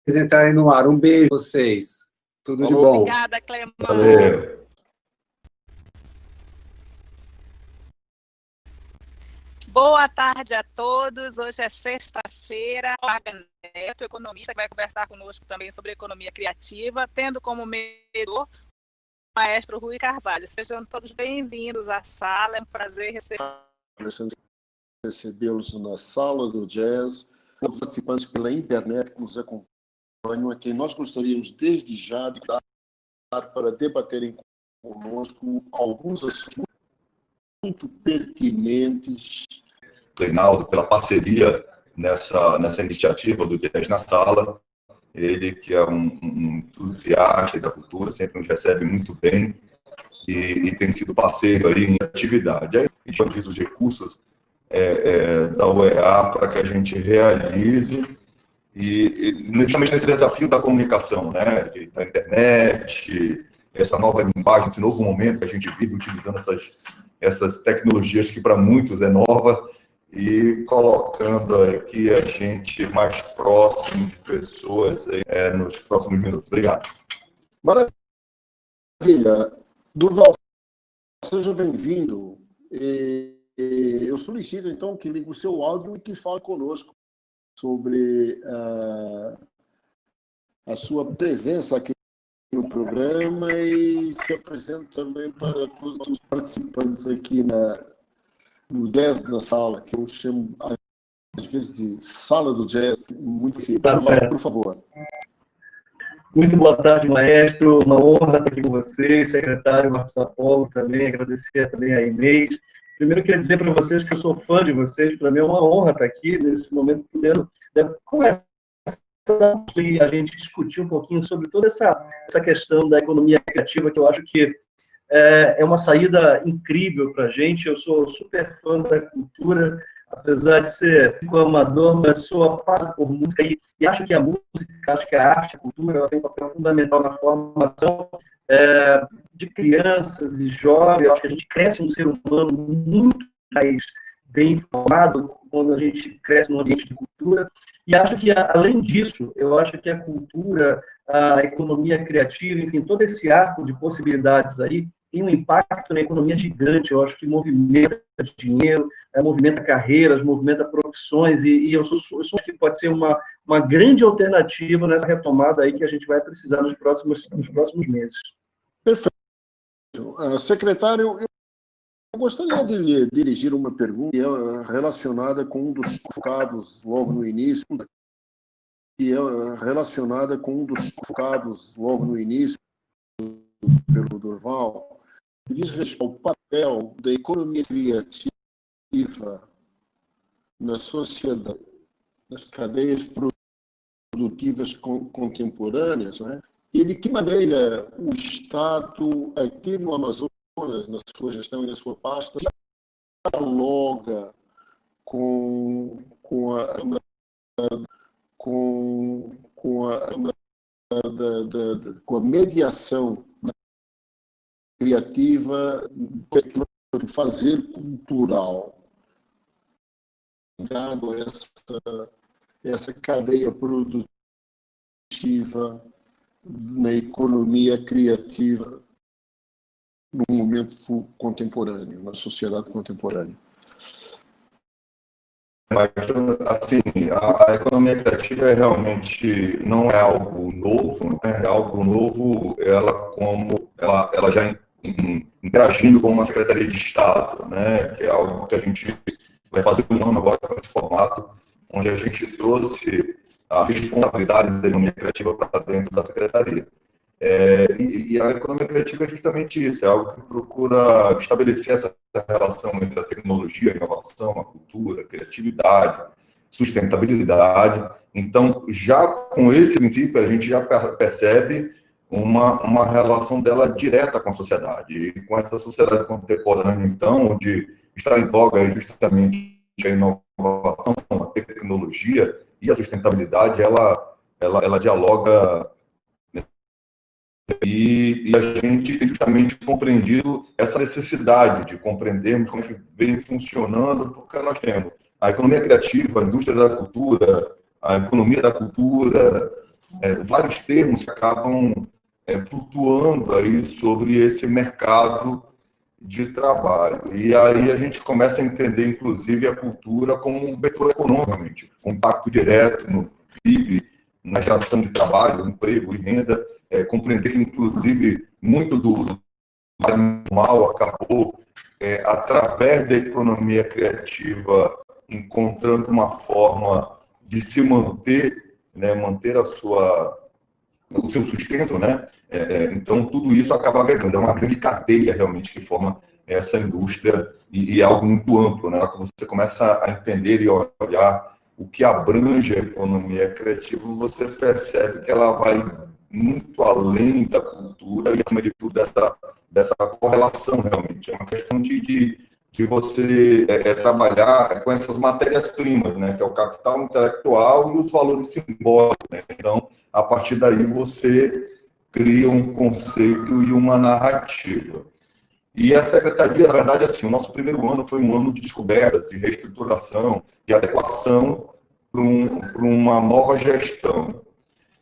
Vocês entrarem no ar. Um beijo a vocês. Tudo de bom. Obrigada, Clemão. Valeu. Boa tarde a todos. Hoje é sexta-feira. O Wagner Neto, economista, que vai conversar conosco também sobre economia criativa, tendo como mediador o maestro Rui Carvalho. Sejam todos bem-vindos à sala. É um prazer recebê-los na sala do Jazz, os participantes pela internet que nos acompanham, a quem nós gostaríamos desde já de dar para debaterem conosco alguns assuntos muito pertinentes. Reinaldo, pela parceria nessa iniciativa do Jazz na Sala. Ele, que é um entusiasta da cultura, sempre nos recebe muito bem e tem sido parceiro aí em atividade. Aí, a gente utiliza os recursos da UEA para que a gente realize, e justamente nesse desafio da comunicação, né, da internet, essa nova linguagem, esse novo momento que a gente vive utilizando essas tecnologias que para muitos é nova, e colocando aqui a gente mais próximo de pessoas nos próximos minutos. Obrigado. Maravilha. Durval, seja bem-vindo. Eu solicito, então, que ligue o seu áudio e que fale conosco sobre a sua presença aqui no programa e se apresente também para todos os participantes aqui no Jazz na Sala, que eu chamo, às vezes, de Sala do Jazz. Muito por favor. Muito boa tarde, maestro. Uma honra estar aqui com vocês, secretário Marcos Apolo também, agradecer também a Inês. Primeiro, eu queria dizer para vocês que eu sou fã de vocês, para mim é uma honra estar aqui, nesse momento, podendo conversar e a gente discutir um pouquinho sobre toda essa questão da economia criativa, que eu acho que é uma saída incrível para a gente. Eu sou super fã da cultura, apesar de ser amador, mas sou apaixonado por música e acho que a música, acho que a arte, a cultura, ela tem um papel fundamental na formação de crianças e jovens. Eu acho que a gente cresce um ser humano muito mais bem informado quando a gente cresce num ambiente de cultura. E acho que, além disso, eu acho que a cultura, a economia criativa, enfim, todo esse arco de possibilidades aí, tem um impacto na economia gigante. Eu acho que movimenta dinheiro, movimenta carreiras, movimenta profissões, e eu acho que pode ser uma grande alternativa nessa retomada aí que a gente vai precisar nos próximos meses. Perfeito. Secretário, eu gostaria de lhe dirigir uma pergunta relacionada com um dos focados logo no início, pelo Durval, que diz respeito ao papel da economia criativa na sociedade, nas cadeias produtivas contemporâneas, né? E de que maneira o Estado, aqui no Amazonas, na sua gestão e na sua pasta, dialoga com a mediação criativa de fazer cultural, ligado a essa cadeia produtiva na economia criativa no momento contemporâneo, na sociedade contemporânea. Mas, assim, a economia criativa realmente não é algo novo, né? É algo novo, ela já interagindo com uma Secretaria de Estado, né? Que é algo que a gente vai fazer um ano agora com esse formato, onde a gente trouxe a responsabilidade da economia criativa para dentro da Secretaria. E a economia criativa é justamente isso, é algo que procura estabelecer essa relação entre a tecnologia, a inovação, a cultura, a criatividade, sustentabilidade. Então, já com esse princípio, a gente já percebe uma relação dela direta com a sociedade. E com essa sociedade contemporânea, então, onde está em voga justamente a inovação, a tecnologia e a sustentabilidade, ela dialoga. E a gente tem justamente compreendido essa necessidade de compreendermos como é que vem funcionando, porque nós temos a economia criativa, a indústria da cultura, a economia da cultura, vários termos que acabam flutuando aí sobre esse mercado de trabalho. E aí a gente começa a entender, inclusive, a cultura como um vetor econômico, realmente, com impacto direto no PIB, na geração de trabalho, emprego e renda, compreender que, inclusive, muito do mal acabou, através da economia criativa, encontrando uma forma de se manter, né, manter o seu sustento, né? Então, tudo isso acaba agregando. É uma grande cadeia, realmente, que forma essa indústria e é algo muito amplo, né? Quando você começa a entender e olhar o que abrange a economia criativa, você percebe que ela vai muito além da cultura e, acima de tudo, dessa correlação, realmente. É uma questão de você trabalhar com essas matérias-primas, né? Que é o capital intelectual e os valores simbólicos, né? Então, a partir daí, você cria um conceito e uma narrativa. E a secretaria, na verdade, assim, o nosso primeiro ano foi um ano de descoberta, de reestruturação, de adequação para uma nova gestão.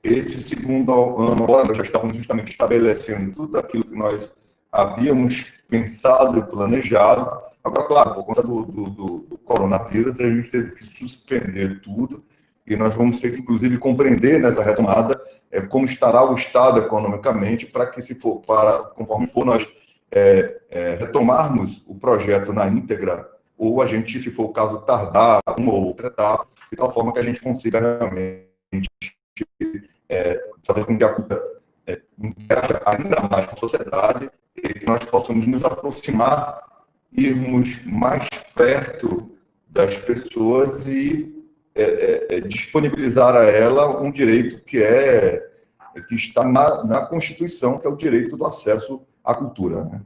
Esse segundo ano, agora, nós já estávamos justamente estabelecendo tudo aquilo que nós havíamos pensado e planejado. Agora, claro, por conta do coronavírus, a gente teve que suspender tudo e nós vamos ter que, inclusive, compreender nessa retomada como estará o Estado economicamente para que, conforme for, nós retomarmos o projeto na íntegra, ou a gente, se for o caso, tardar uma ou outra etapa, de tal forma que a gente consiga realmente fazer com que a cultura interaja ainda mais com a sociedade e que nós possamos nos aproximar, irmos mais perto das pessoas e disponibilizar a ela um direito que está na Constituição, que é o direito do acesso à cultura, né?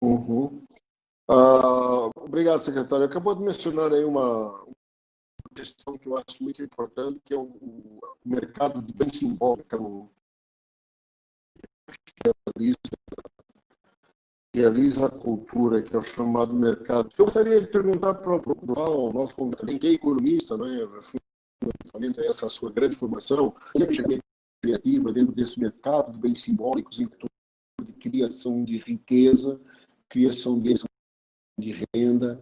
Uhum. Obrigado, secretário. Acabou de mencionar aí uma questão que eu acho muito importante, que é o mercado de bem simbólico, que realiza a cultura, que é o chamado mercado. Eu gostaria de perguntar para o nosso convidado, que é economista, né? Fundamentalmente essa sua grande formação, criativa dentro desse mercado de bens simbólicos, em de criação de riqueza, criação de renda.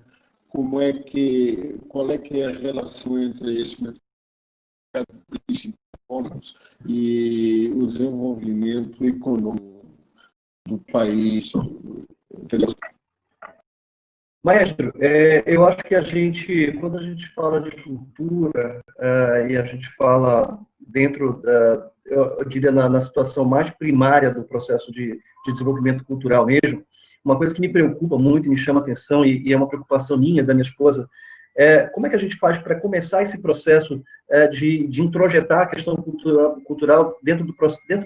Qual é que é a relação entre esse mercado de bens simbólicos e o desenvolvimento econômico do país? Maestro, eu acho que quando a gente fala de cultura, e a gente fala dentro, eu diria, na situação mais primária do processo de desenvolvimento cultural mesmo, uma coisa que me preocupa muito, me chama atenção, e é uma preocupação minha, da minha esposa, como é que a gente faz para começar esse processo de introjetar a questão cultural dentro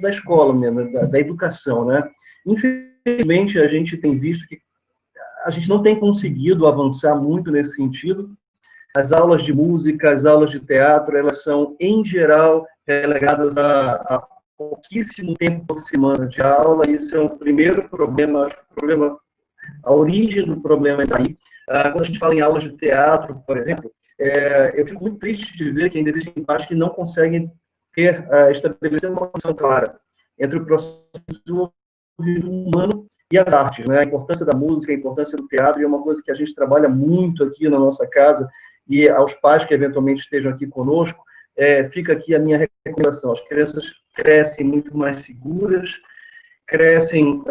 da escola mesmo, da educação, né? Infelizmente, a gente tem visto que a gente não tem conseguido avançar muito nesse sentido. As aulas de música, as aulas de teatro, elas são, em geral, relegadas a pouquíssimo tempo por semana de aula. Isso é um primeiro problema. Acho que a origem do problema é daí. Quando a gente fala em aulas de teatro, por exemplo, eu fico muito triste de ver que ainda existem pais que não conseguem estabelecer uma conexão clara entre o processo de desenvolvimento humano e as artes, né? A importância da música, a importância do teatro, e é uma coisa que a gente trabalha muito aqui na nossa casa, e aos pais que eventualmente estejam aqui conosco, fica aqui a minha recomendação. As crianças crescem muito mais seguras, crescem,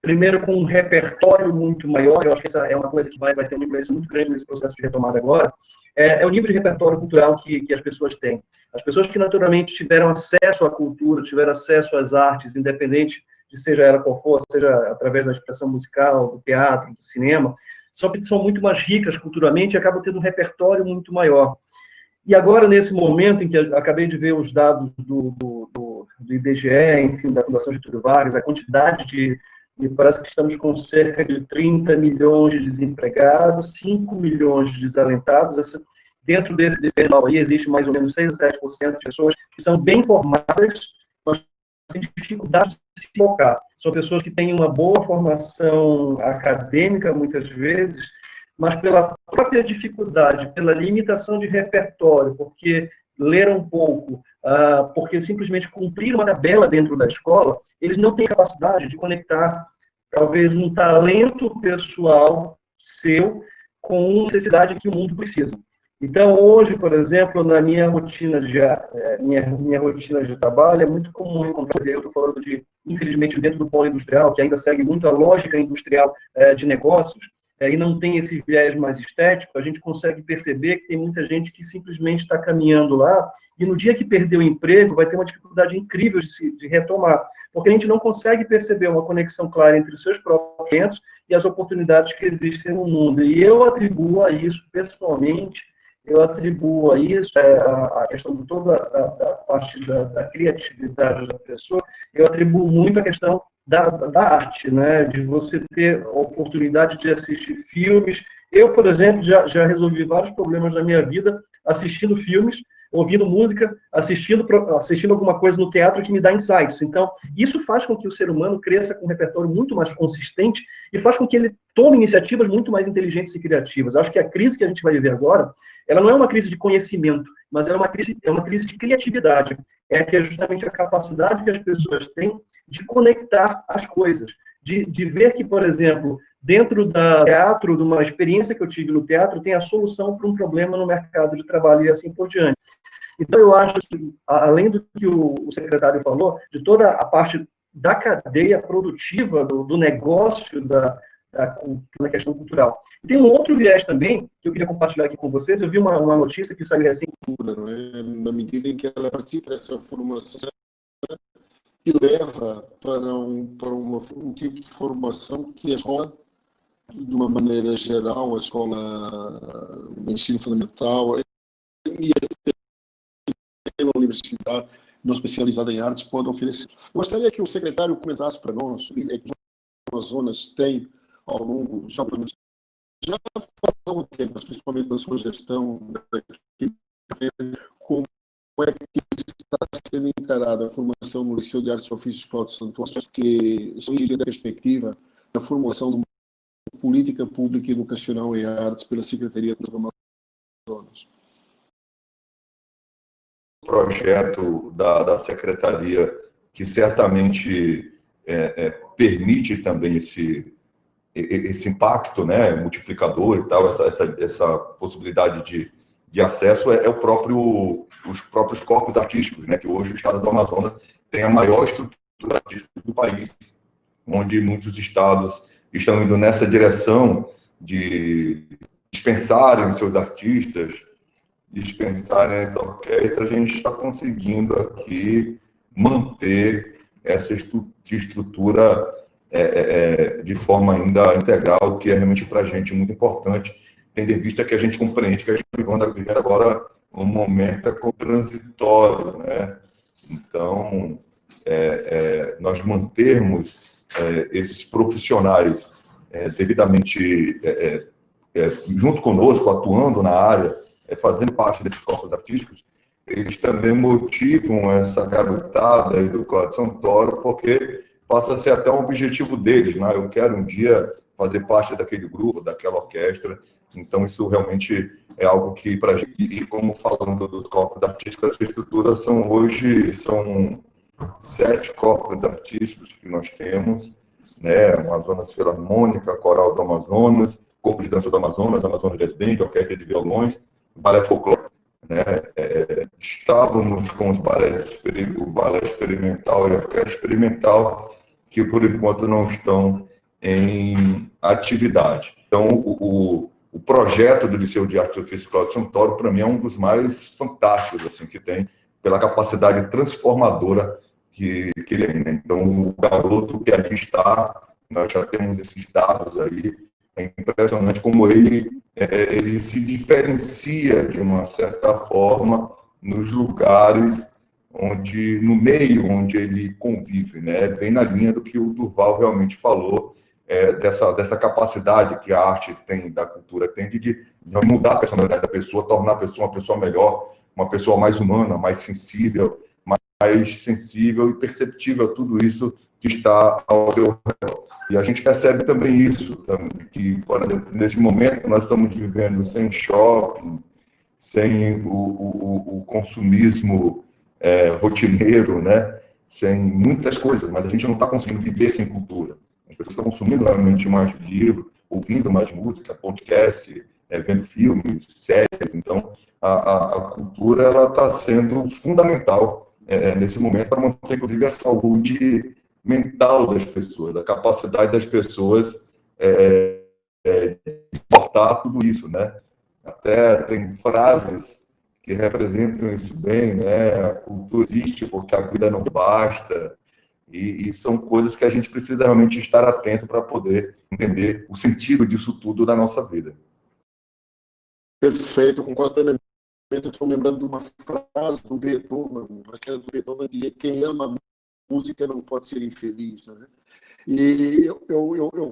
primeiro, com um repertório muito maior. Eu acho que essa é uma coisa que vai ter uma influência muito grande nesse processo de retomada agora, é o nível de repertório cultural que as pessoas têm. As pessoas que naturalmente tiveram acesso à cultura, tiveram acesso às artes, independente de seja ela qual for, seja através da expressão musical, do teatro, do cinema, são muito mais ricas culturalmente e acabam tendo um repertório muito maior. E agora, nesse momento em que eu acabei de ver os dados do IBGE, enfim, da Fundação Getúlio Vargas, a quantidade e parece que estamos com cerca de 30 milhões de desempregados, 5 milhões de desalentados. Dentro desse percentual aí, existe mais ou menos 6 a 7% de pessoas que são bem formadas, mas têm dificuldade de se focar. São pessoas que têm uma boa formação acadêmica, muitas vezes, mas pela própria dificuldade, pela limitação de repertório, porque leram pouco, porque simplesmente cumpriram uma tabela dentro da escola, eles não têm capacidade de conectar, talvez, um talento pessoal seu com uma necessidade que o mundo precisa. Então, hoje, por exemplo, na minha rotina minha rotina de trabalho, é muito comum encontrar, eu estou falando de, infelizmente, dentro do polo industrial, que ainda segue muito a lógica industrial de negócios, e não tem esse viés mais estético, a gente consegue perceber que tem muita gente que simplesmente está caminhando lá, e no dia que perder o emprego, vai ter uma dificuldade incrível de retomar, porque a gente não consegue perceber uma conexão clara entre os seus próprios talentos e as oportunidades que existem no mundo. E eu atribuo a isso, pessoalmente, a questão de toda a parte da criatividade da pessoa, eu atribuo muito a questão da arte, né? De você ter a oportunidade de assistir filmes. Eu, por exemplo, já resolvi vários problemas na minha vida assistindo filmes, ouvindo música, assistindo alguma coisa no teatro que me dá insights. Então, isso faz com que o ser humano cresça com um repertório muito mais consistente e faz com que ele tome iniciativas muito mais inteligentes e criativas. Acho que a crise que a gente vai viver agora, ela não é uma crise de conhecimento, mas é uma crise de criatividade. É que é justamente a capacidade que as pessoas têm de conectar as coisas, de ver que, por exemplo, dentro do teatro, de uma experiência que eu tive no teatro, tem a solução para um problema no mercado de trabalho e assim por diante. Então, eu acho que, além do que o secretário falou, de toda a parte da cadeia produtiva, do negócio, da questão cultural. E tem um outro viés também, que eu queria compartilhar aqui com vocês. Eu vi uma notícia que saiu recém. Na medida em que ela participa dessa formação, que leva para um tipo de formação que a escola, de uma maneira geral, a escola, o ensino fundamental, e a universidade não especializada em artes pode oferecer. Eu gostaria que o secretário comentasse para nós que as Amazonas têm, ao longo, já faz algum tempo, principalmente na sua gestão, como é que está sendo encarada a formação no Liceu de Artes e Ofícios Cláudio Santo Antônio, que existe da perspectiva da formação de uma política pública educacional em artes pela Secretaria das Amazonas. Projeto da Secretaria que certamente permite também esse impacto, né, multiplicador e tal, essa possibilidade de acesso os próprios corpos artísticos, né, que hoje o Estado do Amazonas tem a maior estrutura artística do país, onde muitos estados estão indo nessa direção de dispensarem os seus artistas, dispensarem as orquestras. A gente está conseguindo aqui manter essa estrutura de forma ainda integral, que é realmente para a gente muito importante, tendo em vista que a gente compreende que a gente está vivendo agora um momento transitório, né? Então, nós mantermos esses profissionais devidamente junto conosco, atuando na área, fazendo parte desses corpos artísticos, eles também motivam essa garotada aí do Cláudio Santoro, porque passa a ser até um objetivo deles, né? Eu quero um dia fazer parte daquele grupo, daquela orquestra. Então, isso realmente é algo que, para a gente, e como falando dos corpos artísticos, essa estrutura são 7 corpos artísticos que nós temos, né? Amazonas Filarmônica, Coral do Amazonas, Corpo de Dança do Amazonas, Amazonas Jazz Band, Orquestra de Violões, Balé Folclórico, né? Estávamos com o balé experimental e a orquestra experimental, que por enquanto não estão em atividade. Então, o projeto do Liceu de Artes e Ofícios Cláudio Santoro, para mim, é um dos mais fantásticos assim, que tem, pela capacidade transformadora que ele tem, né? Então, o garoto que ali está, nós já temos esses dados aí, é impressionante como ele se diferencia, de uma certa forma, nos lugares no meio onde ele convive, né? Bem na linha do que o Durval realmente falou, dessa capacidade que a arte tem, da cultura tem, de mudar a personalidade da pessoa, tornar a pessoa uma pessoa melhor, uma pessoa mais humana, mais sensível e perceptível, tudo isso que está ao seu redor. E a gente percebe também isso, que, por exemplo, nesse momento nós estamos vivendo sem shopping, sem o consumismo rotineiro, né? Sem muitas coisas, mas a gente não está conseguindo viver sem cultura. As pessoas estão consumindo realmente mais livro, ouvindo mais música, podcast, vendo filmes, séries. Então, a cultura ela está sendo fundamental nesse momento para manter, inclusive, a saúde mental das pessoas, a capacidade das pessoas de suportar tudo isso, né? Até tem frases que representam isso bem, né? A cultura existe porque a vida não basta, e são coisas que a gente precisa realmente estar atento para poder entender o sentido disso tudo na nossa vida. Perfeito, concordo plenamente. Eu estou lembrando de uma frase do Beethoven, acho que era do Beethoven, que dizia: quem ama música não pode ser infeliz, né? E eu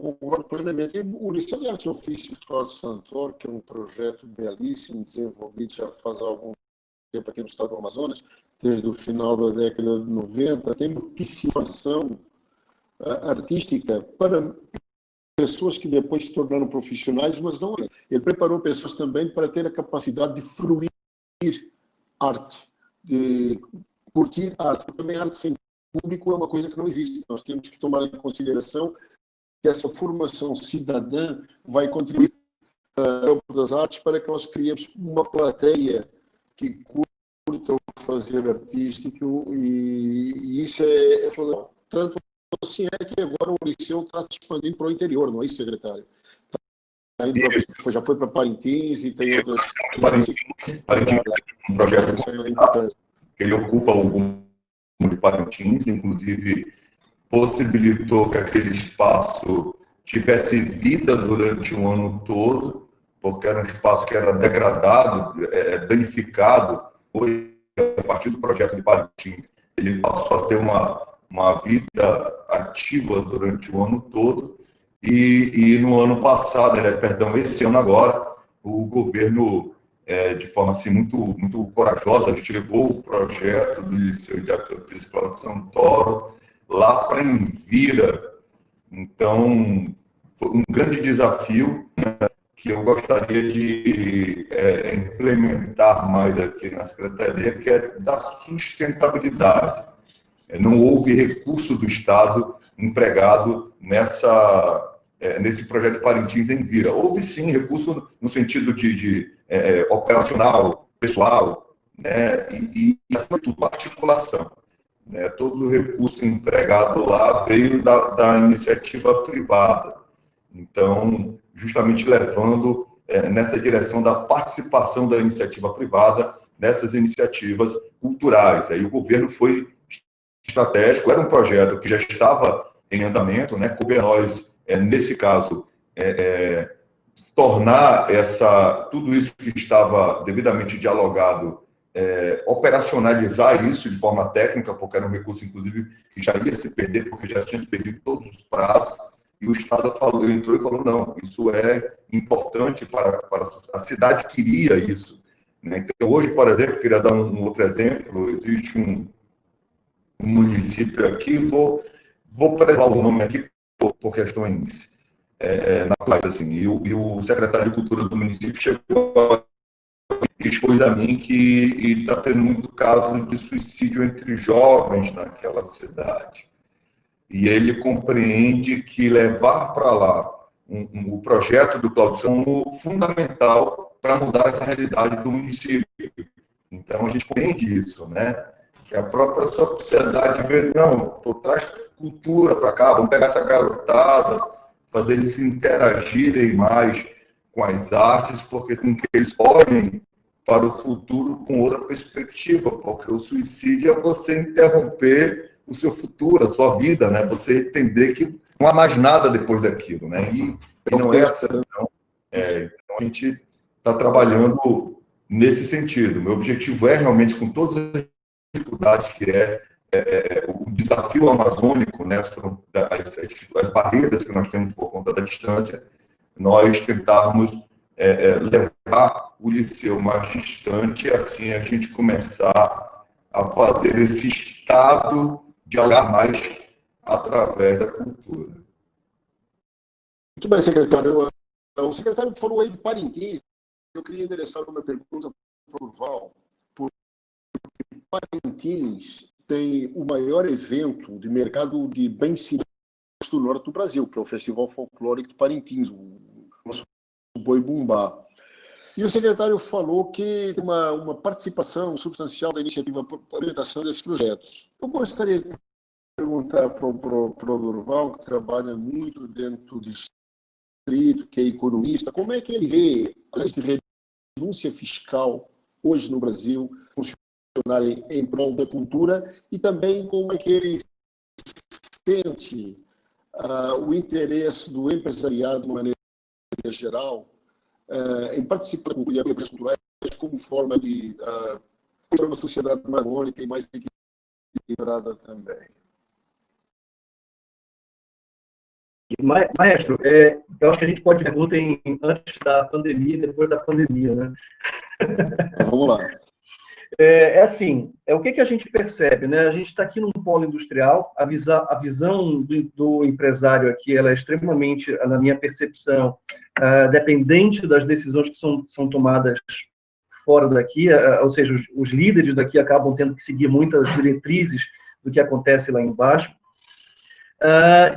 concordo plenamente. O Liceu de Artes e Ofícios Cláudio Santoro, que é um projeto belíssimo, desenvolvido já faz algum tempo aqui no estado do Amazonas, desde o final da década de 90, tem uma piscinação artística para pessoas que depois se tornaram profissionais, mas não. Ele preparou pessoas também para ter a capacidade de fruir arte, de curtir arte. Também arte sem público é uma coisa que não existe. Nós temos que tomar em consideração que essa formação cidadã vai contribuir para o campo das artes para que nós criemos uma plateia que curta o fazer artístico, e isso é fundamental. Tanto assim é que agora o Liceu está se expandindo para o interior, não é isso, secretário? Já foi para Parintins e tem outras... Parintins é um projeto que ele ocupa o de Parintins, inclusive possibilitou que aquele espaço tivesse vida durante o ano todo, porque era um espaço que era degradado, danificado. Foi a partir do projeto de Parintins, ele passou a ter uma vida ativa durante o ano todo, e no ano passado, esse ano agora, o governo, de forma assim, muito corajosa, a gente levou o projeto do Liceu de Artes e Ofícios Cláudio Santoro lá para Envira. Então, foi um grande desafio, né, que eu gostaria de implementar mais aqui na Secretaria, que é da sustentabilidade. Não houve recurso do Estado empregado nesse projeto de Parintins Envira. Houve, sim, recurso no sentido de operacional, pessoal, né, e acima de tudo, articulação. Né? Todo o recurso empregado lá veio da iniciativa privada. Então, justamente levando nessa direção da participação da iniciativa privada nessas iniciativas culturais. Aí o governo foi estratégico, era um projeto que já estava em andamento, né? Coube a nós, nesse caso, tornar tudo isso que estava devidamente dialogado, operacionalizar isso de forma técnica, porque era um recurso, inclusive, que já ia se perder, porque já tinha se perdido todos os prazos, e o Estado entrou e falou: não, isso é importante para a cidade, queria isso. Né? Então, hoje, por exemplo, queria dar um outro exemplo, existe um município aqui, vou preservar o nome aqui por questões naturais, assim, e o secretário de Cultura do município chegou e expôs a mim que está tendo muito caso de suicídio entre jovens naquela cidade. E ele compreende que levar para lá o projeto do Cláudio Santoro é fundamental para mudar essa realidade do município. Então, a gente compreende isso, né? Que a própria sociedade vê: não, traz cultura para cá, vamos pegar essa garotada, fazer eles interagirem mais com as artes, porque com que eles olhem para o futuro com outra perspectiva, porque o suicídio é você interromper o seu futuro, a sua vida, né? Você entender que não há mais nada depois daquilo, né? E não é essa. Então, a gente está trabalhando nesse sentido. Meu objetivo é realmente, com todas as dificuldades que o desafio amazônico, né? As barreiras que nós temos por conta da distância, nós tentarmos levar o liceu mais distante, assim a gente começar a fazer esse estado dialogar mais através da cultura. Muito bem, secretário. O secretário falou aí de Parintins. Eu queria endereçar uma pergunta para o Val. Porque Parintins tem o maior evento de mercado de bens do norte do Brasil, que é o Festival Folclórico de Parintins, o nosso Boi Bumbá. E o secretário falou que tem uma participação substancial da iniciativa para a orientação desses projetos. Eu gostaria de perguntar para o Durval, que trabalha muito dentro do distrito, que é economista, como é que ele vê a lei de renúncia fiscal hoje no Brasil funcionar em prol da cultura e também como é que ele sente o interesse do empresariado de maneira geral em participar de eventos culturais como forma de ter uma sociedade mais harmônica e mais equilibrada também. Maestro, eu acho que a gente pode perguntar antes da pandemia e depois da pandemia, né? Vamos lá. Assim, o que a gente percebe, né? A gente está aqui num polo industrial, a visão do empresário aqui, ela é extremamente, na minha percepção, dependente das decisões que são tomadas fora daqui, ou seja, os líderes daqui acabam tendo que seguir muitas diretrizes do que acontece lá embaixo.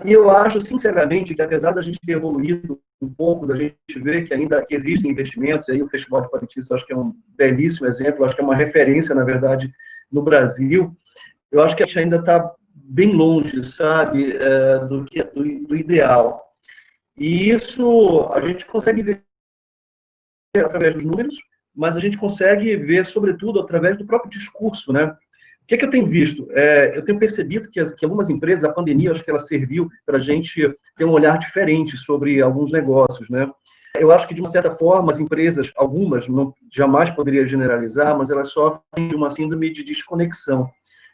E eu acho, sinceramente, que apesar da gente ter evoluído um pouco, da gente ver que ainda que existem investimentos, aí o Festival de Parintins eu acho que é um belíssimo exemplo, eu acho que é uma referência, na verdade, no Brasil, eu acho que a gente ainda está bem longe, sabe, do ideal. E isso a gente consegue ver através dos números, mas a gente consegue ver, sobretudo, através do próprio discurso, né? O que eu tenho visto? Eu tenho percebido que algumas empresas, a pandemia, acho que ela serviu para a gente ter um olhar diferente sobre alguns negócios, né? Eu acho que, de uma certa forma, as empresas, algumas, não, jamais poderia generalizar, mas elas sofrem de uma síndrome de desconexão.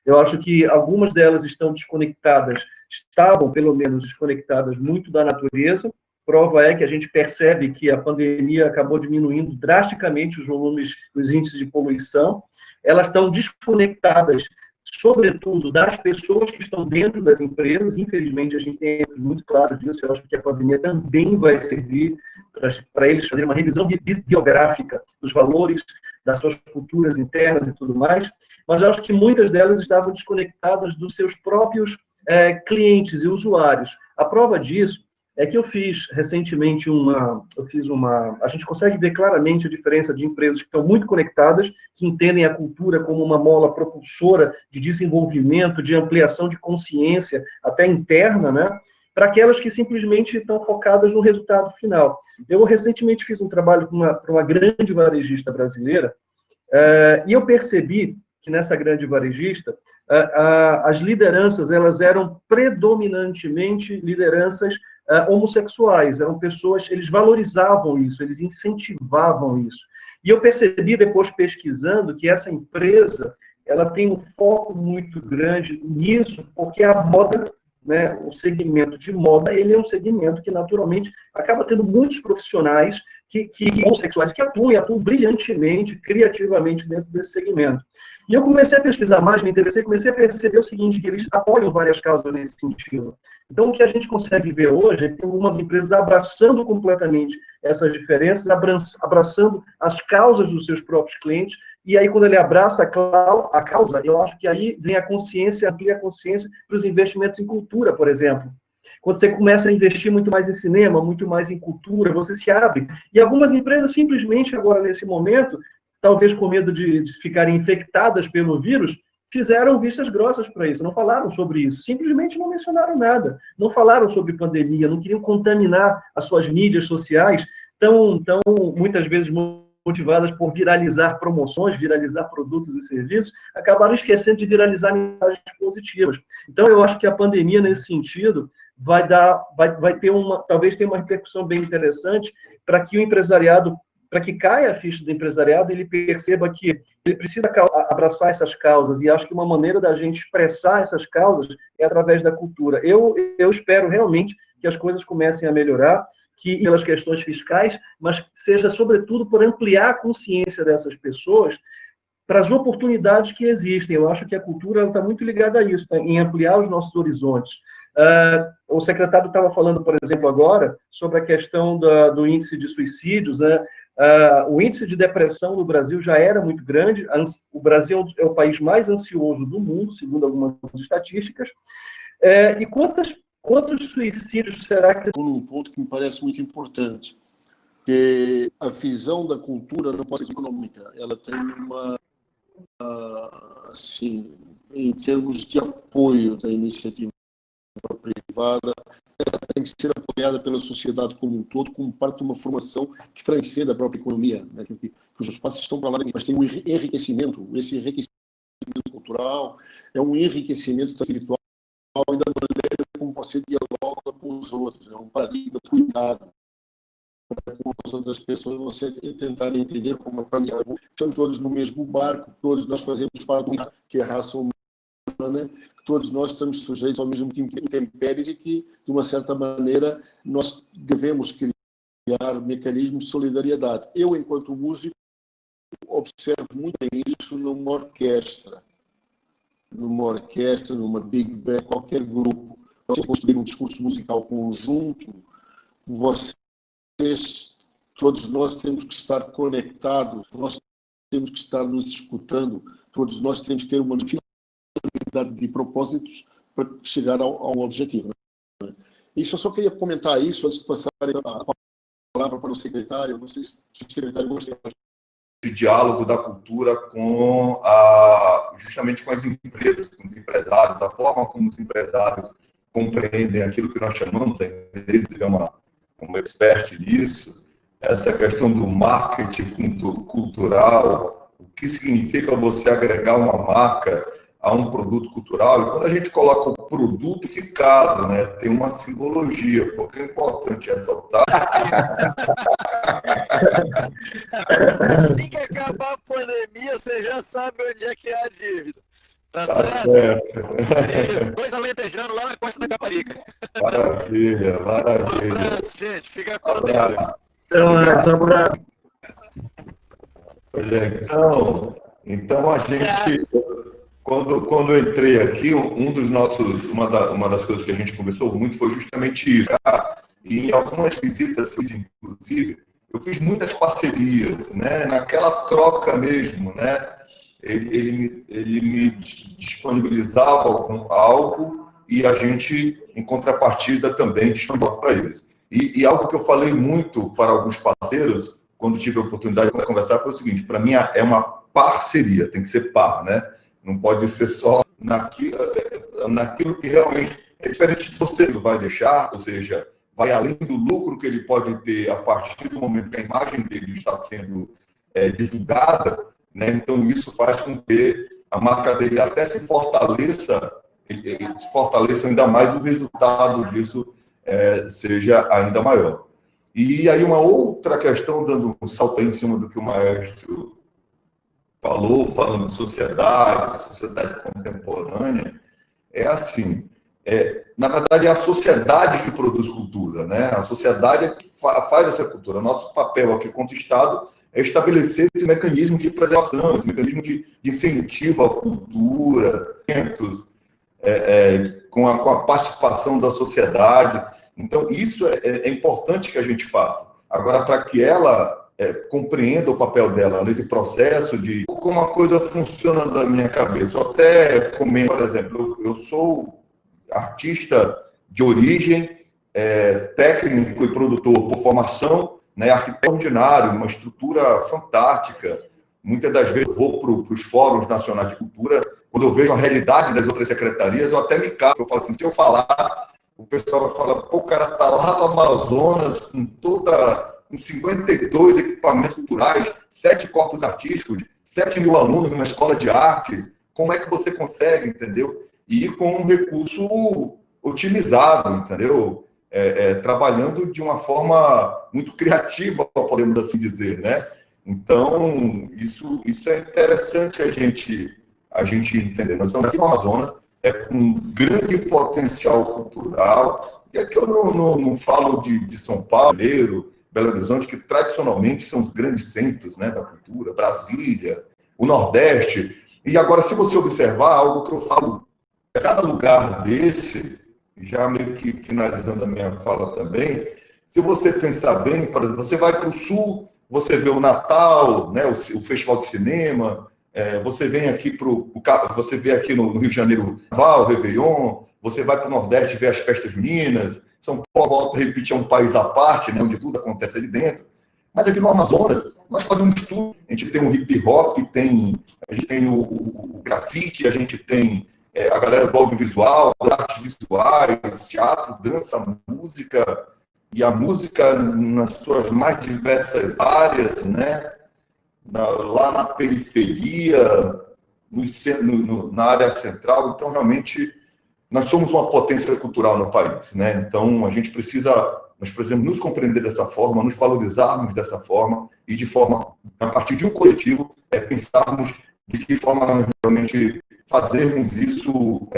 Eu acho que algumas delas estão desconectadas, estavam, pelo menos, desconectadas muito da natureza. Prova é que a gente percebe que a pandemia acabou diminuindo drasticamente os volumes, os índices de poluição. Elas estão desconectadas, sobretudo, das pessoas que estão dentro das empresas. Infelizmente, a gente tem muito claro disso. Eu acho que a pandemia também vai servir para eles fazerem uma revisão biográfica dos valores, das suas culturas internas e tudo mais. Mas eu acho que muitas delas estavam desconectadas dos seus próprios clientes e usuários. A prova disso é que eu fiz recentemente a gente consegue ver claramente a diferença de empresas que estão muito conectadas, que entendem a cultura como uma mola propulsora de desenvolvimento, de ampliação de consciência, até interna, né? Para aquelas que simplesmente estão focadas no resultado final. Eu recentemente fiz um trabalho para uma grande varejista brasileira, e eu percebi que nessa grande varejista, as lideranças, elas eram predominantemente lideranças homossexuais, eram pessoas, eles valorizavam isso, eles incentivavam isso. E eu percebi depois pesquisando que essa empresa, ela tem um foco muito grande nisso, porque a moda, né, o segmento de moda, ele é um segmento que naturalmente acaba tendo muitos profissionais que homossexuais que atuam brilhantemente, criativamente dentro desse segmento. E eu comecei a pesquisar mais, me interessei, comecei a perceber o seguinte, que eles apoiam várias causas nesse sentido. Então, o que a gente consegue ver hoje é que tem algumas empresas abraçando completamente essas diferenças, abraçando as causas dos seus próprios clientes, e aí, quando ele abraça a causa, eu acho que aí vem a consciência, amplia a consciência para os investimentos em cultura, por exemplo. Quando você começa a investir muito mais em cinema, muito mais em cultura, você se abre. E algumas empresas, simplesmente, agora, nesse momento, talvez com medo de ficarem infectadas pelo vírus, fizeram vistas grossas para isso, não falaram sobre isso, simplesmente não mencionaram nada, não falaram sobre pandemia, não queriam contaminar as suas mídias sociais, tão muitas vezes motivadas por viralizar promoções, viralizar produtos e serviços, acabaram esquecendo de viralizar mensagens positivas. Então, eu acho que a pandemia, nesse sentido, talvez tenha uma repercussão bem interessante para que o empresariado, para que caia a ficha do empresariado, ele perceba que ele precisa abraçar essas causas, e acho que uma maneira da gente expressar essas causas é através da cultura. Eu espero realmente que as coisas comecem a melhorar, que pelas questões fiscais, mas seja, sobretudo, por ampliar a consciência dessas pessoas para as oportunidades que existem. Eu acho que a cultura está muito ligada a isso, tá? Em ampliar os nossos horizontes. O secretário estava falando, por exemplo, agora, sobre a questão do índice de suicídios, né? O índice de depressão no Brasil já era muito grande. O Brasil é o país mais ansioso do mundo, segundo algumas estatísticas. E quantos suicídios será que... Um ponto que me parece muito importante, que a visão da cultura não pode ser econômica. Ela tem assim, em termos de apoio da iniciativa privada, ela tem que ser apoiada pela sociedade como um todo, como parte de uma formação que transcende a própria economia, né? Que os espaços estão para lá, mas tem um enriquecimento. Esse enriquecimento cultural é um enriquecimento espiritual e da maneira como você dialoga com os outros. É um paradigma de cuidado para com as outras pessoas, você tentar entender como a família. Estamos todos no mesmo barco, todos nós fazemos parte do que é a raça humana, que todos nós estamos sujeitos ao mesmo tipo de intempéries e que, de uma certa maneira, nós devemos criar mecanismos de solidariedade. Eu, enquanto músico, observo muito bem isso numa orquestra, numa big band, qualquer grupo. Você construir um discurso musical conjunto, todos nós temos que estar conectados, nós temos que estar nos escutando, todos nós temos que ter uma finalidade de propósitos para chegar ao objetivo. Isso eu só queria comentar isso antes de passar a palavra para o secretário. Não sei se o secretário gostaria. Esse diálogo da cultura justamente com as empresas, com os empresários, a forma como os empresários compreendem aquilo que nós chamamos, ele é uma expert nisso, essa questão do marketing cultural, o que significa você agregar uma marca a um produto cultural, e quando a gente coloca o produtificado, né, tem uma simbologia, porque é importante ressaltar. Assim que acabar a pandemia, você já sabe onde é que é a dívida. Tá certo? Isso, coisa alentejando lá na Costa da Caparica. Maravilha. Um abraço, gente. Fica com Deus. Pois é, então a gente, quando eu entrei aqui, uma das coisas que a gente conversou muito foi justamente isso. E em algumas visitas, inclusive, eu fiz muitas parcerias, né? Naquela troca mesmo, né? Ele me disponibilizava algo e a gente, em contrapartida, também disponibilizava para eles. E algo que eu falei muito para alguns parceiros, quando tive a oportunidade de conversar, foi o seguinte: para mim é uma parceria, tem que ser par, né? Não pode ser só naquilo que realmente é diferente de você vai deixar, ou seja, vai além do lucro que ele pode ter a partir do momento que a imagem dele está sendo divulgada, né? Então isso faz com que a marca dele até se fortaleça ainda mais, o resultado disso seja ainda maior. E aí uma outra questão, dando um salto aí em cima do que o maestro falando de sociedade contemporânea, é assim, na verdade é a sociedade que produz cultura, né? A sociedade é que faz essa cultura. Nosso papel aqui, quanto Estado, é estabelecer esse mecanismo de preservação, esse mecanismo de incentivo à cultura, com a participação da sociedade. Então, isso é importante que a gente faça. Agora, para que ela compreenda o papel dela nesse processo de como a coisa funciona na minha cabeça. Eu até comento, por exemplo, eu sou artista de origem, técnico e produtor por formação, né, arquiteto ordinário, uma estrutura fantástica. Muitas das vezes eu vou para os fóruns nacionais de cultura, quando eu vejo a realidade das outras secretarias, eu até me cago. Eu falo assim, se eu falar, o pessoal vai falar, pô, o cara está lá no Amazonas com 52 equipamentos culturais, 7 corpos artísticos, 7 mil alunos numa escola de artes, como é que você consegue, entendeu? E com um recurso otimizado, entendeu? Trabalhando de uma forma muito criativa, podemos assim dizer, né? Então, isso é interessante a gente entender. Nós estamos aqui no Amazonas, com um grande potencial cultural, e aqui eu não falo de São Paulo, Belo Horizonte, que tradicionalmente são os grandes centros, né, da cultura, Brasília, o Nordeste. E agora, se você observar algo que eu falo, cada lugar desse já meio que finalizando a minha fala também, se você pensar bem, por exemplo, você vai para o Sul, você vê o Natal, né, o Festival de Cinema, você vem aqui você vê aqui no Rio de Janeiro o Réveillon, você vai para o Nordeste ver as festas juninas, São Paulo, volta a repetir, é um país à parte, né, onde tudo acontece ali dentro. Mas aqui no Amazonas, nós fazemos tudo. A gente tem o hip hop, a gente tem o grafite, a gente tem a galera do audiovisual, artes visuais, teatro, dança, música, e a música nas suas mais diversas áreas, né? Lá na periferia, na área central. Então, realmente, nós somos uma potência cultural no país, né? Então, nós precisamos nos compreender dessa forma, nos valorizarmos dessa forma e a partir de um coletivo, pensarmos de que forma nós realmente fazermos isso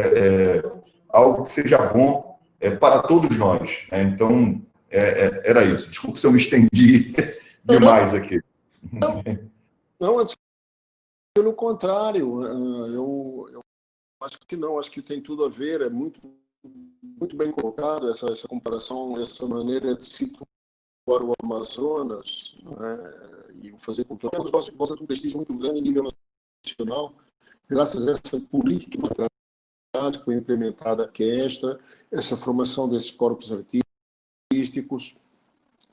algo que seja bom para todos nós, né? Então, era isso. Desculpa se eu me estendi demais aqui. Não, pelo contrário, eu acho que não, acho que tem tudo a ver, é muito bem colocado essa comparação, essa maneira de situar o Amazonas, né, e fazer cultura. Nós gostamos de um prestígio muito grande em nível nacional, graças a essa política que foi implementada, que é essa formação desses corpos artísticos,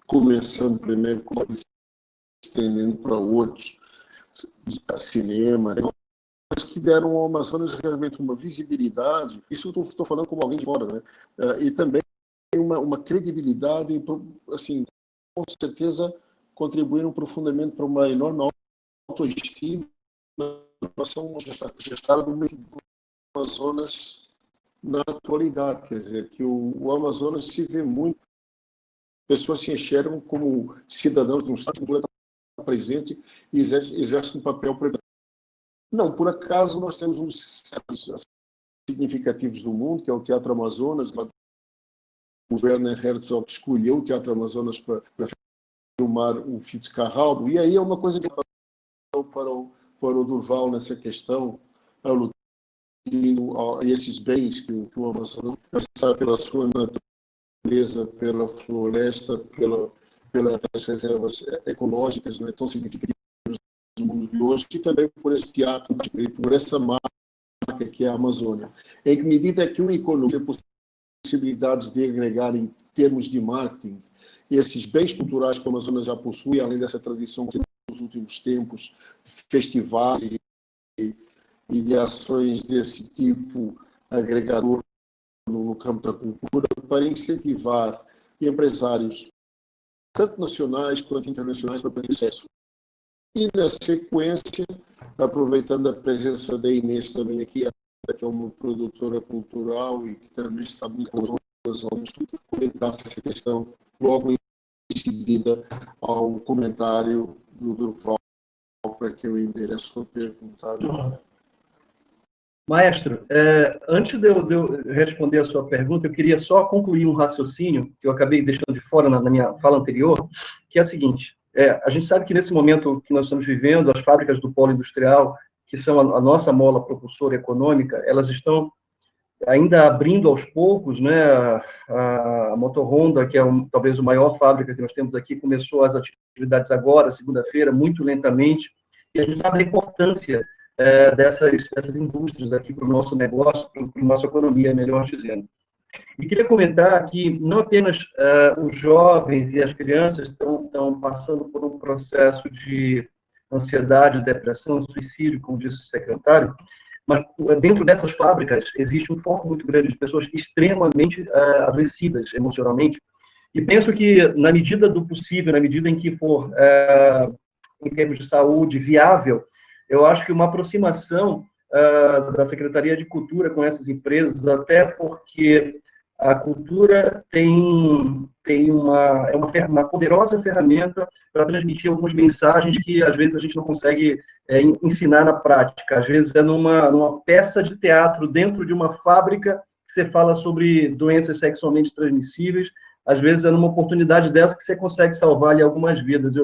começando primeiro com estendendo para outros, a cinema, mas que deram ao Amazonas realmente uma visibilidade. Isso eu estou falando como alguém de fora, né? E também uma credibilidade, assim, com certeza contribuíram profundamente para uma enorme autoestima em relação a estar no meio do Amazonas na atualidade. Quer dizer, que o Amazonas se vê muito, pessoas se enxergam como cidadãos de um estado que está presente e exerce um papel preponderante. Não, por acaso nós temos um dos centros significativos do mundo, que é o Teatro Amazonas. O Werner Herzog escolheu o Teatro Amazonas para filmar o Fitzcarraldo, e aí é uma coisa que para o Durval nessa questão, e esses bens que o Amazonas sabe pela sua natureza, pela floresta, pelas reservas ecológicas, né, tão significativas do mundo de hoje, e também por esse teatro, por essa marca que é a Amazônia. Em que medida é que uma economia tem possibilidades de agregar em termos de marketing esses bens culturais que a Amazônia já possui, além dessa tradição que nos últimos tempos de festivais e de ações desse tipo agregador no campo da cultura, para incentivar empresários, tanto nacionais quanto internacionais, para ter acesso. E, na sequência, aproveitando a presença da Inês também aqui, que é uma produtora cultural e que também está muito comentar essa questão logo em seguida ao comentário do Durval, para que eu endereço a pergunta. Maestro, antes de eu responder a sua pergunta, eu queria só concluir um raciocínio que eu acabei deixando de fora na minha fala anterior, que é o seguinte: a gente sabe que nesse momento que nós estamos vivendo, as fábricas do polo industrial, que são a nossa mola propulsora econômica, elas estão ainda abrindo aos poucos, né? A Motor Honda, que é talvez a maior fábrica que nós temos aqui, começou as atividades agora, segunda-feira, muito lentamente, e a gente sabe a importância dessas indústrias aqui para o nosso negócio, para a nossa economia, melhor dizendo. E queria comentar que não apenas os jovens e as crianças estão passando por um processo de ansiedade, depressão, suicídio, como disse o secretário, mas dentro dessas fábricas existe um foco muito grande de pessoas extremamente adoecidas emocionalmente, e penso que, na medida do possível, na medida em que for, em termos de saúde, viável, eu acho que uma aproximação da Secretaria de Cultura com essas empresas, até porque a cultura é uma poderosa ferramenta para transmitir algumas mensagens que, às vezes, a gente não consegue ensinar na prática. Às vezes, é numa peça de teatro dentro de uma fábrica que você fala sobre doenças sexualmente transmissíveis. Às vezes, é numa oportunidade dessa que você consegue salvar ali algumas vidas.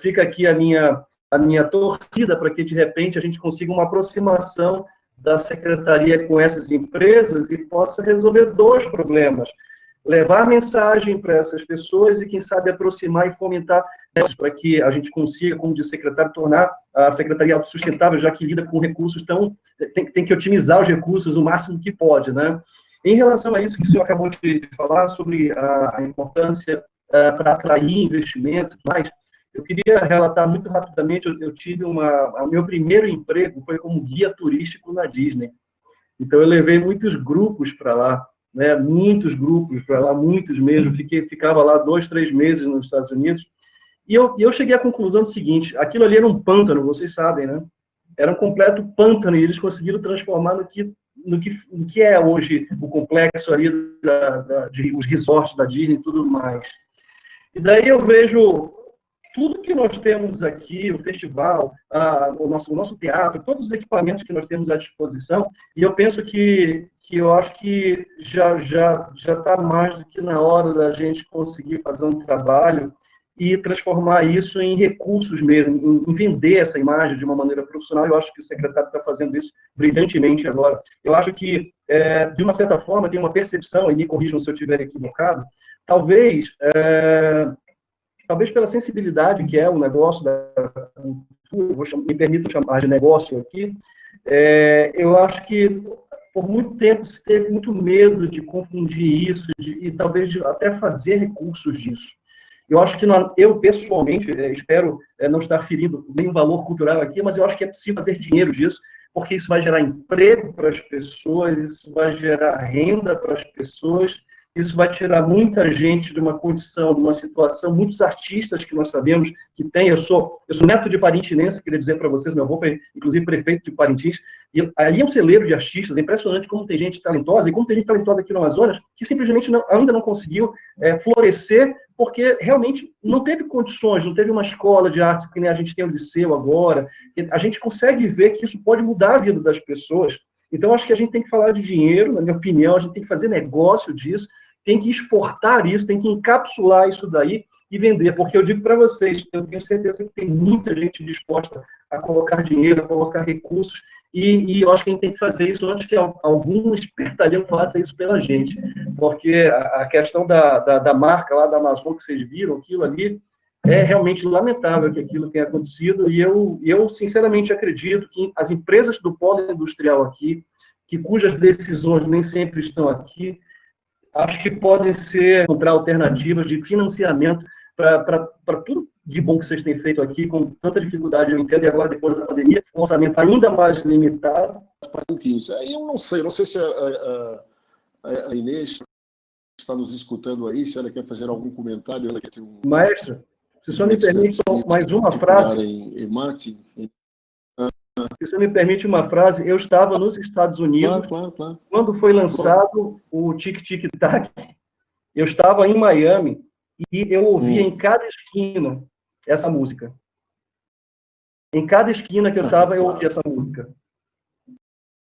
Fica aqui a minha torcida para que, de repente, a gente consiga uma aproximação da secretaria com essas empresas e possa resolver dois problemas. Levar mensagem para essas pessoas e, quem sabe, aproximar e fomentar para que a gente consiga, como disse o secretário, tornar a secretaria autossustentável, já que lida com recursos tem que otimizar os recursos o máximo que pode, né? Em relação a isso que o senhor acabou de falar, sobre a importância para atrair investimentos, mas eu queria relatar muito rapidamente, eu tive o meu primeiro emprego foi como guia turístico na Disney. Então, eu levei muitos grupos para lá, né? Muitos grupos para lá, muitos mesmo. Ficava lá 2, 3 meses nos Estados Unidos. E eu cheguei à conclusão do seguinte: aquilo ali era um pântano, vocês sabem, né? Era um completo pântano, e eles conseguiram transformar no que é hoje o complexo ali, os resorts da Disney e tudo mais. E daí eu vejo tudo que nós temos aqui, o festival, o nosso teatro, todos os equipamentos que nós temos à disposição, e eu penso que eu acho que já está mais do que na hora da gente conseguir fazer um trabalho e transformar isso em recursos mesmo, em vender essa imagem de uma maneira profissional. Eu acho que o secretário está fazendo isso brilhantemente agora. Eu acho que, de uma certa forma, tem uma percepção, e me corrijam se eu estiver equivocado, talvez pela sensibilidade que é o negócio da cultura, me permito chamar de negócio aqui, eu acho que por muito tempo se teve muito medo de confundir isso e talvez de até fazer recursos disso. Eu acho que eu, pessoalmente, espero não estar ferindo nenhum valor cultural aqui, mas eu acho que é possível fazer dinheiro disso, porque isso vai gerar emprego para as pessoas, isso vai gerar renda para as pessoas, isso vai tirar muita gente de uma condição, de uma situação, muitos artistas que nós sabemos que tem. Eu sou neto de parintinense, queria dizer para vocês, meu avô foi, inclusive, prefeito de Parintins, e ali é um celeiro de artistas, é impressionante como tem gente talentosa, e como tem gente talentosa aqui no Amazonas, que simplesmente ainda não conseguiu florescer, porque realmente não teve condições, não teve uma escola de artes, que nem a gente tem o liceu agora. A gente consegue ver que isso pode mudar a vida das pessoas. Então, acho que a gente tem que falar de dinheiro, na minha opinião, a gente tem que fazer negócio disso, tem que exportar isso, tem que encapsular isso daí e vender, porque eu digo para vocês, eu tenho certeza que tem muita gente disposta a colocar dinheiro, a colocar recursos, e eu acho que a gente tem que fazer isso antes que algum espertalhão faça isso pela gente, porque a questão da marca lá da Amazon, que vocês viram, aquilo ali, é realmente lamentável que aquilo tenha acontecido, e eu sinceramente acredito que as empresas do polo industrial aqui, cujas decisões nem sempre estão aqui, acho que podem encontrar alternativas de financiamento para tudo de bom que vocês têm feito aqui, com tanta dificuldade, eu entendo, e agora, depois da pandemia, um orçamento ainda mais limitado. Eu não sei se a Inês está nos escutando aí, se ela quer fazer algum comentário. Ela quer ter Maestra, se o senhor me permite mais uma frase. Em marketing. Se você me permite uma frase, eu estava nos Estados Unidos, claro. Quando foi lançado o Tic Tic Tac, eu estava em Miami e eu ouvia em cada esquina essa música. Em cada esquina que eu estava, eu ouvia essa música.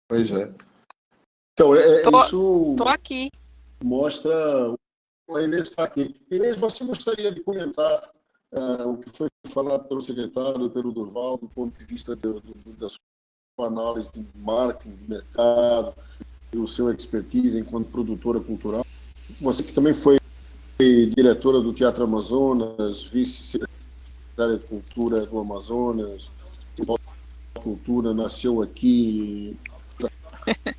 Pois é. Então, isso tô aqui. Mostra... A Inês está aqui. Inês, você gostaria de comentar o que foi falado pelo secretário, pelo Durval, do ponto de vista da sua análise de marketing, de mercado, e o seu expertise enquanto produtora cultural? Você que também foi diretora do Teatro Amazonas, vice-secretária de Cultura do Amazonas, a cultura nasceu aqui,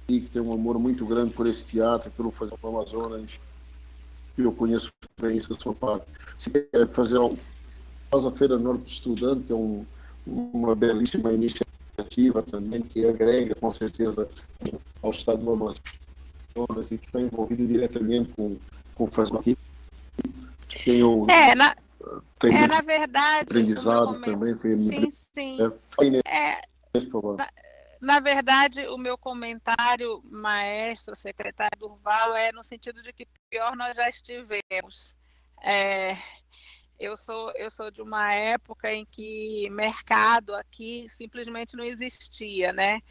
que tem um amor muito grande por esse teatro, pelo fazer para o Amazonas, e eu conheço bem isso da sua parte. Você quer fazer a Feira Norte Estudante, que é uma belíssima iniciativa também, que agrega, com certeza, ao Estado do Amazonas e que está envolvido diretamente com o Fazer Aqui. Na verdade... Aprendizado também. Sim. Por favor. Na verdade, o meu comentário, maestro, secretário Durval, é no sentido de que pior nós já estivemos. Eu sou de uma época em que mercado aqui simplesmente não existia, né?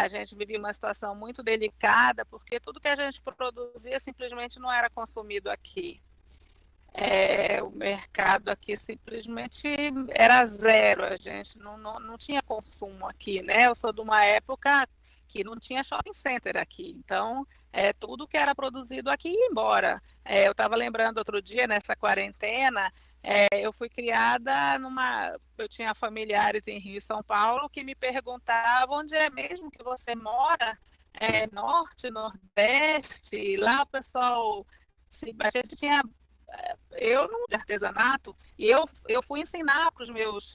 A gente vivia uma situação muito delicada, porque tudo que a gente produzia simplesmente não era consumido aqui. O mercado aqui simplesmente era zero, a gente não tinha consumo aqui, né? Eu sou de uma época aqui, não tinha shopping center aqui, então tudo que era produzido aqui ia embora. Eu estava lembrando outro dia, nessa quarentena, eu fui criada eu tinha familiares em Rio e São Paulo que me perguntavam onde é mesmo que você mora, norte, nordeste, lá o pessoal, a gente tinha, eu não de artesanato, e eu fui ensinar para os meus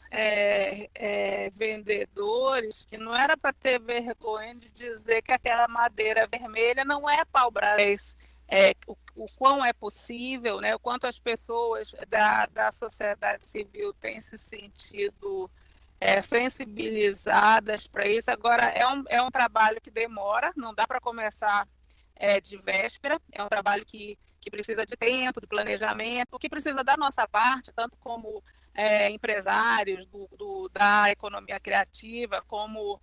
vendedores que não era para ter vergonha de dizer que aquela madeira vermelha não é pau-brasil, o quão é possível, né, o quanto as pessoas da sociedade civil têm se sentido sensibilizadas para isso. Agora, é um trabalho que demora, não dá para começar de véspera, é um trabalho que precisa de tempo, de planejamento, que precisa da nossa parte, tanto como empresários da economia criativa, como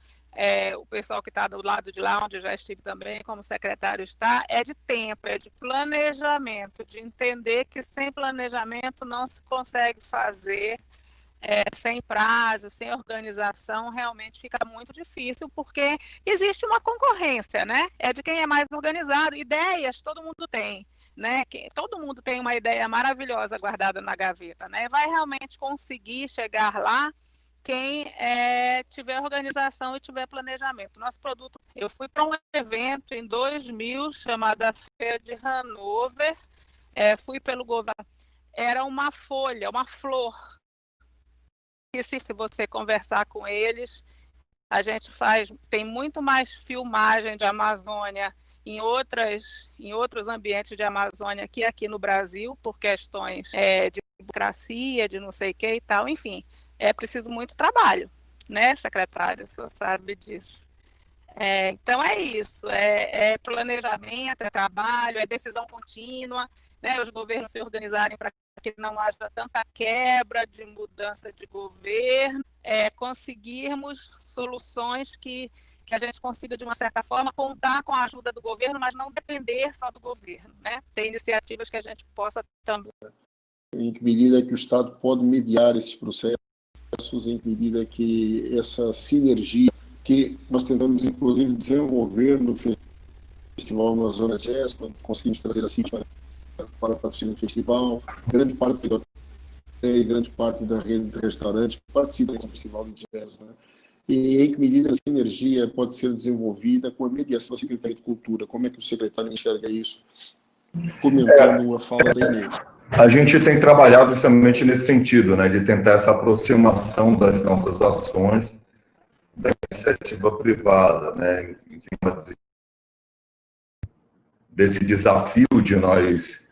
o pessoal que está do lado de lá, onde eu já estive também, como secretário está, é de tempo, é de planejamento, de entender que sem planejamento não se consegue fazer, sem prazo, sem organização, realmente fica muito difícil, porque existe uma concorrência, né? É de quem é mais organizado. Ideias todo mundo tem, né? Todo mundo tem uma ideia maravilhosa guardada na gaveta, né? Vai realmente conseguir chegar lá quem tiver organização e tiver planejamento. Nosso produto, eu fui para um evento em 2000 chamado a Feira de Hanover, fui pelo governo, era uma folha, uma flor. E se você conversar com eles, a gente tem muito mais filmagem de Amazônia em outros ambientes de Amazônia que aqui no Brasil, por questões de burocracia, de não sei o que e tal, enfim, é preciso muito trabalho, né, secretário? O senhor sabe disso. Então é isso, é planejamento, é trabalho, é decisão contínua, né, os governos se organizarem para que não haja tanta quebra de mudança de governo, conseguirmos soluções que a gente consiga, de uma certa forma, contar com a ajuda do governo, mas não depender só do governo, né? Ter iniciativas que a gente possa também. Em que medida que o Estado pode mediar esses processos, em que medida que essa sinergia que nós tentamos, inclusive, desenvolver no Festival Amazônia Jazz, quando conseguimos trazer assim para o patrocínio do festival, grande parte do hotel e grande parte da rede de restaurantes participam do Festival de Jazz, né? E em que medida a sinergia pode ser desenvolvida com a mediação da Secretaria de Cultura? Como é que o secretário enxerga isso? Comentando a fala da Inês. A gente tem trabalhado justamente nesse sentido, né, de tentar essa aproximação das nossas ações da iniciativa privada, né, em cima desse desafio de nós,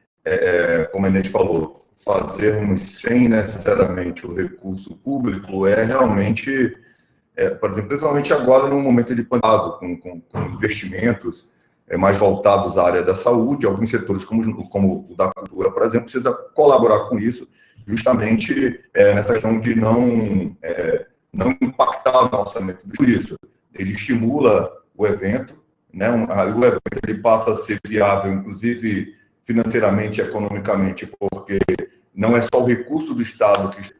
como a Inês falou, fazermos sem necessariamente o recurso público realmente, por exemplo, principalmente agora no momento de pandemia, com investimentos mais voltados à área da saúde, alguns setores como o da cultura, por exemplo, precisa colaborar com isso, justamente nessa questão de não impactar no orçamento. Por isso, ele estimula o evento, né? O evento ele passa a ser viável, inclusive financeiramente e economicamente, porque não é só o recurso do Estado que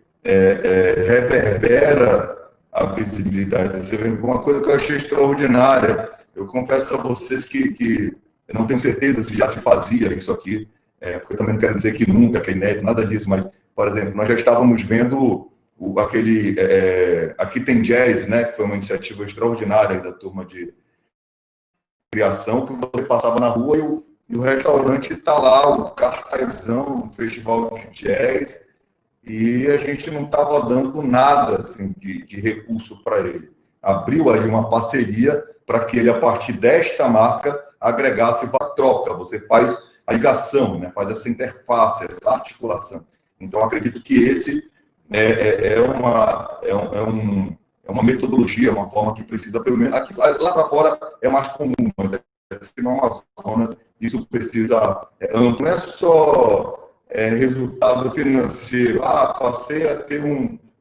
reverbera a visibilidade desse evento. Uma coisa que eu achei extraordinária, eu confesso a vocês que eu não tenho certeza se já se fazia isso aqui, porque eu também não quero dizer que nunca, que é inédito, nada disso, mas, por exemplo, nós já estávamos vendo Aqui Tem Jazz, né, que foi uma iniciativa extraordinária da turma de criação, que você passava na rua e o restaurante está lá, o cartazão do Festival de Jazz, e a gente não estava dando nada assim, de recurso para ele. Abriu aí uma parceria para que ele, a partir desta marca, agregasse a troca. Você faz a ligação, né? Faz essa interface, essa articulação. Então, acredito que esse é uma metodologia, uma forma que precisa, pelo menos, aqui, lá para fora é mais comum, mas no Amazonas isso precisa amplo, não é só resultado financeiro, passei a ter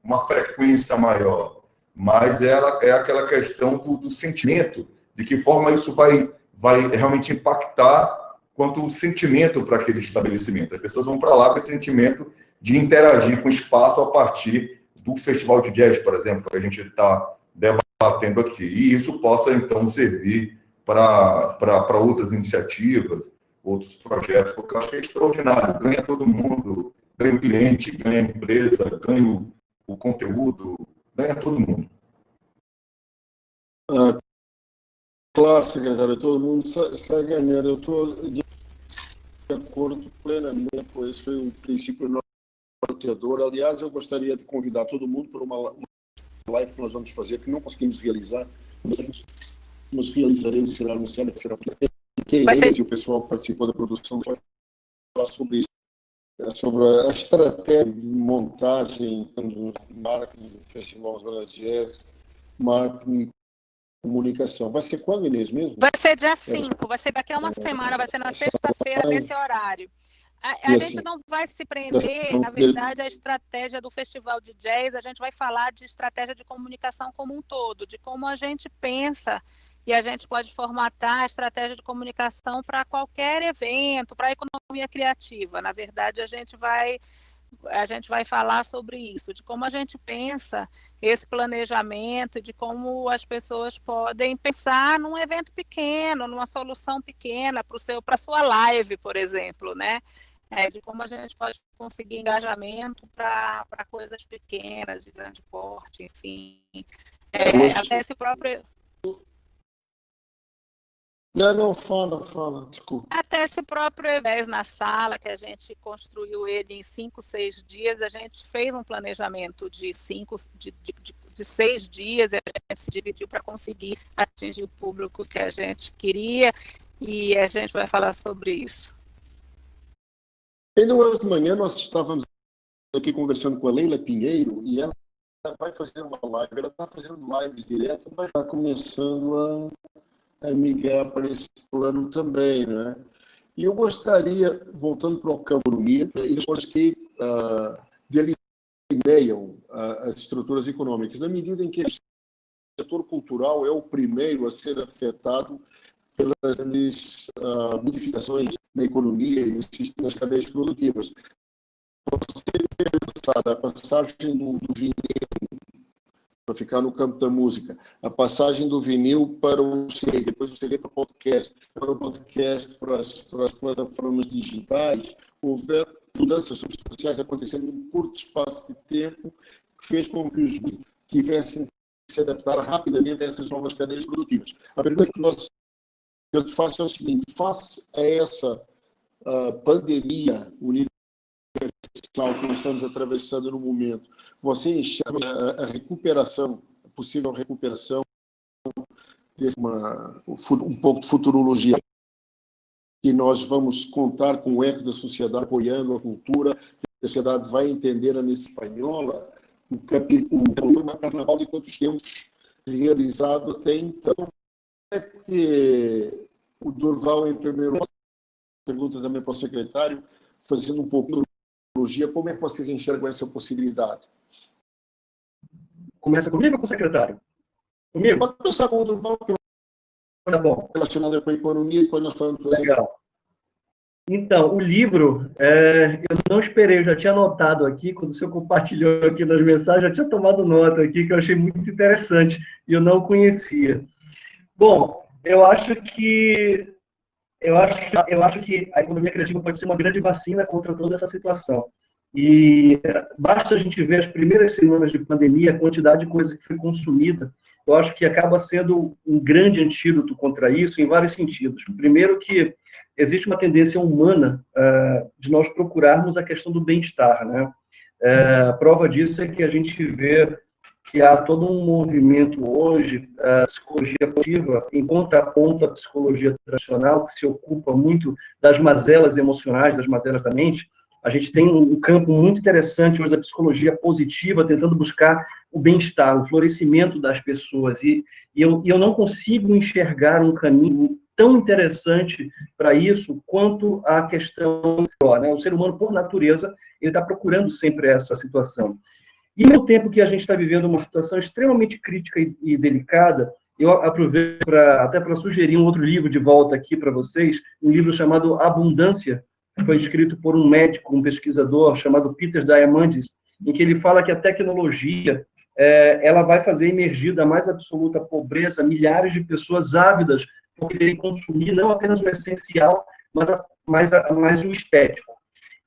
uma frequência maior, mas é aquela questão do sentimento, de que forma isso vai realmente impactar quanto o sentimento para aquele estabelecimento. As pessoas vão para lá com esse sentimento de interagir com o espaço a partir do Festival de Jazz, por exemplo, que a gente está debatendo tendo aqui. E isso possa, então, servir para outras iniciativas, outros projetos, porque eu acho que é extraordinário. Ganha todo mundo, ganha o cliente, ganha a empresa, ganha o conteúdo, ganha todo mundo. Claro, secretário, todo mundo sai ganhando. Eu estou de acordo plenamente com esse foi um princípio norteador. Aliás, eu gostaria de convidar todo mundo para uma live que nós vamos fazer, que não conseguimos realizar, nós realizaremos, será anunciada, que será e o pessoal que participou da produção vai falar sobre isso, sobre a estratégia de montagem, marketing do Festival Zona Jazz, marketing e comunicação. Vai ser quando, Inês, mesmo? Vai ser dia 5, vai ser daqui a uma semana, vai ser na sexta-feira, nesse horário. A gente não vai se prender, na verdade, à estratégia do Festival de Jazz, a gente vai falar de estratégia de comunicação como um todo, de como a gente pensa e a gente pode formatar a estratégia de comunicação para qualquer evento, para a economia criativa. Na verdade, a gente vai falar sobre isso, de como a gente pensa esse planejamento, de como as pessoas podem pensar num evento pequeno, numa solução pequena para a sua live, por exemplo, né? De como a gente pode conseguir engajamento para coisas pequenas, de grande porte, enfim. Até esse próprio... Não, fala, desculpa. Até esse próprio evento na sala, que a gente construiu ele em 5, 6 dias, a gente fez um planejamento de 6 dias, e a gente se dividiu para conseguir atingir o público que a gente queria, e a gente vai falar sobre isso. Ainda hoje de manhã nós estávamos aqui conversando com a Leila Pinheiro, e ela vai fazer uma live, ela está fazendo lives direto, vai estar começando a migrar para esse plano também, né? E eu gostaria, voltando para o campo da economia, eles que delineiam as estruturas econômicas, na medida em que o setor cultural é o primeiro a ser afetado pelas grandes modificações na economia e nas cadeias produtivas. Você pensar a passagem do vinil para ficar no campo da música, a passagem do vinil para o CD, depois o CD para o podcast para as plataformas digitais, houver mudanças substanciais acontecendo em um curto espaço de tempo, que fez com que os tivessem que se adaptar rapidamente a essas novas cadeias produtivas. A pergunta que eu te faço é o seguinte: face a essa pandemia universal que nós estamos atravessando no momento, você enxerga a recuperação, a possível recuperação, um pouco de futurologia, que nós vamos contar com o eco da sociedade apoiando a cultura, que a sociedade vai entender a necessidade espanhola, o carnaval de quantos tempos realizado até então. É que o Durval, em primeiro lugar, pergunta também para o secretário, fazendo um pouco de futurologia, como é que vocês enxergam essa possibilidade? Começa comigo ou com o secretário? Comigo? Pode começar com o Durval, que tá bom. Relacionado com a economia, e depois nós falamos com legal. Então, o livro, eu não esperei, eu já tinha anotado aqui, quando o senhor compartilhou aqui nas mensagens, já tinha tomado nota aqui, que eu achei muito interessante, e eu não conhecia. Bom, eu acho que a economia criativa pode ser uma grande vacina contra toda essa situação. E basta a gente ver as primeiras semanas de pandemia, a quantidade de coisa que foi consumida, eu acho que acaba sendo um grande antídoto contra isso em vários sentidos. Primeiro que existe uma tendência humana de nós procurarmos a questão do bem-estar, né? A prova disso é que a gente vê que há todo um movimento hoje, a psicologia positiva, em contraponto à psicologia tradicional, que se ocupa muito das mazelas emocionais, das mazelas da mente. A gente tem um campo muito interessante hoje da psicologia positiva, tentando buscar o bem-estar, o florescimento das pessoas. E eu não consigo enxergar um caminho tão interessante para isso quanto a questão, né? O ser humano, por natureza, ele está procurando sempre essa situação. E, ao mesmo tempo que a gente está vivendo uma situação extremamente crítica e delicada, eu aproveito até para sugerir um outro livro de volta aqui para vocês, um livro chamado Abundância, que foi escrito por um médico, um pesquisador chamado Peter Diamandis, em que ele fala que a tecnologia ela vai fazer emergir da mais absoluta pobreza milhares de pessoas ávidas por quererem consumir não apenas o essencial, mas o estético.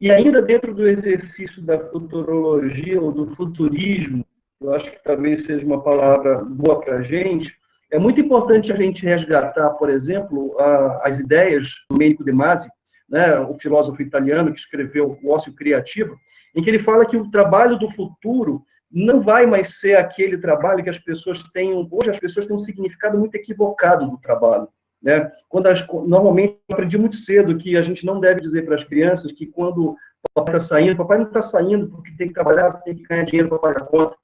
E ainda dentro do exercício da futurologia ou do futurismo, eu acho que talvez seja uma palavra boa para a gente, é muito importante a gente resgatar, por exemplo, as ideias do Domenico De Masi, né, o filósofo italiano que escreveu O Ócio Criativo, em que ele fala que o trabalho do futuro não vai mais ser aquele trabalho que as pessoas têm. Hoje as pessoas têm um significado muito equivocado do trabalho. Né? Normalmente, eu aprendi muito cedo que a gente não deve dizer para as crianças que quando o papai está saindo, o papai não está saindo porque tem que trabalhar, porque tem que ganhar dinheiro para pagar a conta.